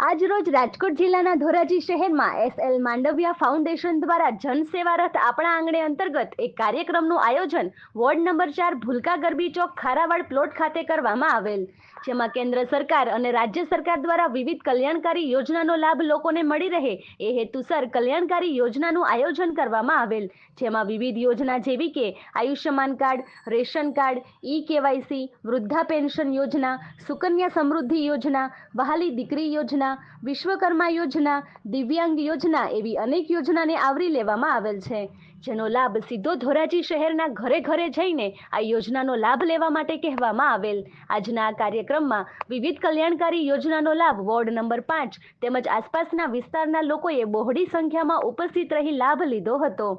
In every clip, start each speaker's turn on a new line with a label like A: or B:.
A: આજ રોજ રાજકોટ જિલ્લાના ધોરાજી શહેરમાં એસએલ માંડવિયા ફાઉન્ડેશન દ્વારા જનસેવા રથ આપણા આંગણે અંતર્ગત એક કાર્યક્રમનું આયોજન વોર્ડ નંબર 4 ભૂલકા ગરબી ચોક ખારાવાડ પ્લોટ ખાતે કરવામાં આવેલ, જેમાં કેન્દ્ર સરકાર અને રાજ્ય સરકાર દ્વારા વિવિધ કલ્યાણકારી યોજનાનો લાભ લોકોને મળી રહે એ હેતુસર કલ્યાણકારી યોજનાનું આયોજન કરવામાં આવેલ, જેમાં વિવિધ યોજના જેવી કે Ayushman card, ration card, e KYC, વૃદ્ધા પેન્શન યોજના, સુકન્યા સમૃદ્ધિ યોજના, વહાલી દીકરી યોજના, વિશ્વકર્મા યોજના, દિવ્યાંગ યોજના એવી અનેક યોજનાને આવરી લેવામાં આવેલ છે, જેનો લાભ સીધો ધોરાજી શહેરના ઘરે ઘરે જઈને આ યોજનાનો લાભ લેવા માટે કહેવામાં આવેલ। આજના આ કાર્યક્રમમાં વિવિધ કલ્યાણકારી યોજનાનો લાભ વોર્ડ નંબર 5 તેમજ આસપાસના વિસ્તારના લોકોએ બહોળી સંખ્યામાં ઉપસ્થિત રહી લાભ લીધો હતો।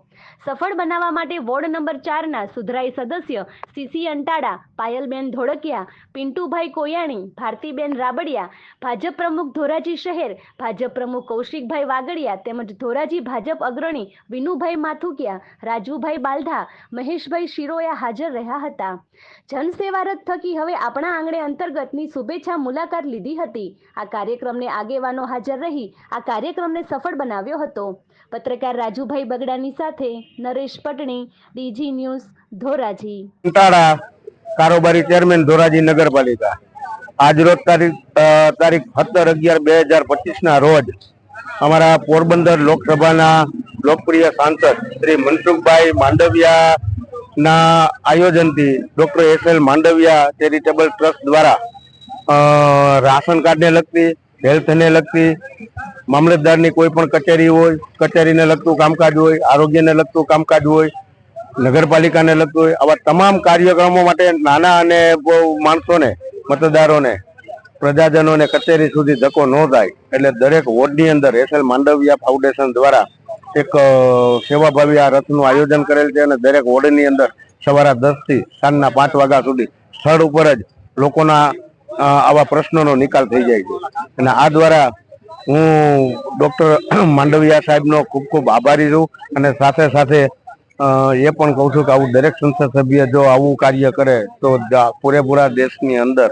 A: સફળ બનાવવા માટે વોર્ડ નંબર 4ના સુધરાઈ સદસ્ય સીસી અંટાળા, પાયલબેન ધોળકિયા, પિન્ટુભાઈ કોયાણી, ભારતીબેન રાબડિયા, ભાજપ પ્રમુખ ધોરાજી શહેર, ભાજપ પ્રમુખ કૌશિકભાઈ વાગડિયા તેમજ ધોરાજી ભાજપ અગ્રણી વિનુભાઈ માથુકિયા, રાજુભાઈ બાલધા, મહેશભાઈ શિરોયા હાજર રહ્યા હતા। જનસેવા રથ થકી હવે આપણા આંગણે અંતર્ગતની શુભેચ્છા મુલાકાત લીધી હતી। આ કાર્યક્રમને આગેવાનો હાજર રહી આ કાર્યક્રમને સફળ બનાવ્યો હતો। પત્રકાર રાજુભાઈ બગડાની સાથે નરેશ પટણી, ડીજી ન્યૂઝ, ધોરાજી।
B: કારોબારી ચેરમેન ધોરાજી નગરપાલિકા। આજ રોજ તારીખ 17/11/2025 રોજ અમારા પોરબંદર લોકસભાના લોકપ્રિય સાંસદ શ્રી મનસુખભાઈ માંડવિયાના આયોજનથી doctor SL Mandaviya charitable trust દ્વારા રાશન કાર્ડને લગતી, હેલ્થને લગતી, મામલતદારની કોઈ પણ કચેરી હોય, કચેરીને લગતું કામકાજ હોય, આરોગ્યને લગતું કામકાજ હોય, નગરપાલિકાને લગતું હોય, આવા તમામ કાર્યક્રમો માટે નાના અને માણસોને, મતદારોને, પ્રજાજનોને કચેરી સુધી ધક્કો ન થાય એટલે દરેક વોર્ડની અંદર એસએલ માંડવિયા ફાઉન્ડેશન દ્વારા એક સેવાભાવી આ રથનું આયોજન કરેલ છે અને દરેક વોર્ડની અંદર સવારે 10 થી સાંજના 5 વાગ્યા સુધી સ્થળ ઉપર જ લોકોના આવા પ્રશ્નોનો નિકાલ થઈ જાય છે અને આ દ્વારા હું ડોક્ટર માંડવિયા સાહેબનો ખૂબ ખૂબ આભારી છું અને સાથે સાથે એ પણ કહું છું કે આવું દરેક સંસદ સભ્ય જો આવું કાર્ય કરે તો પૂરેપૂરા દેશની અંદર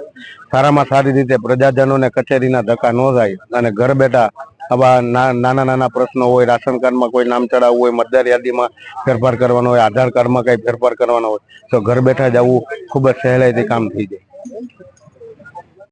B: સારામાં સારી રીતે પ્રજાજનોને કચેરીના ધક્કા ન થાય અને ઘર બેઠા આવા નાના પ્રશ્નો હોય, રાશન કાર્ડમાં કોઈ નામ ચડાવવું હોય, મતદાર યાદીમાં ફેરફાર કરવાનો હોય, આધાર કાર્ડમાં કંઈ ફેરફાર કરવાનો હોય તો ઘર બેઠા જ આવું ખૂબ જ સહેલાઈથી કામ થઈ જાય।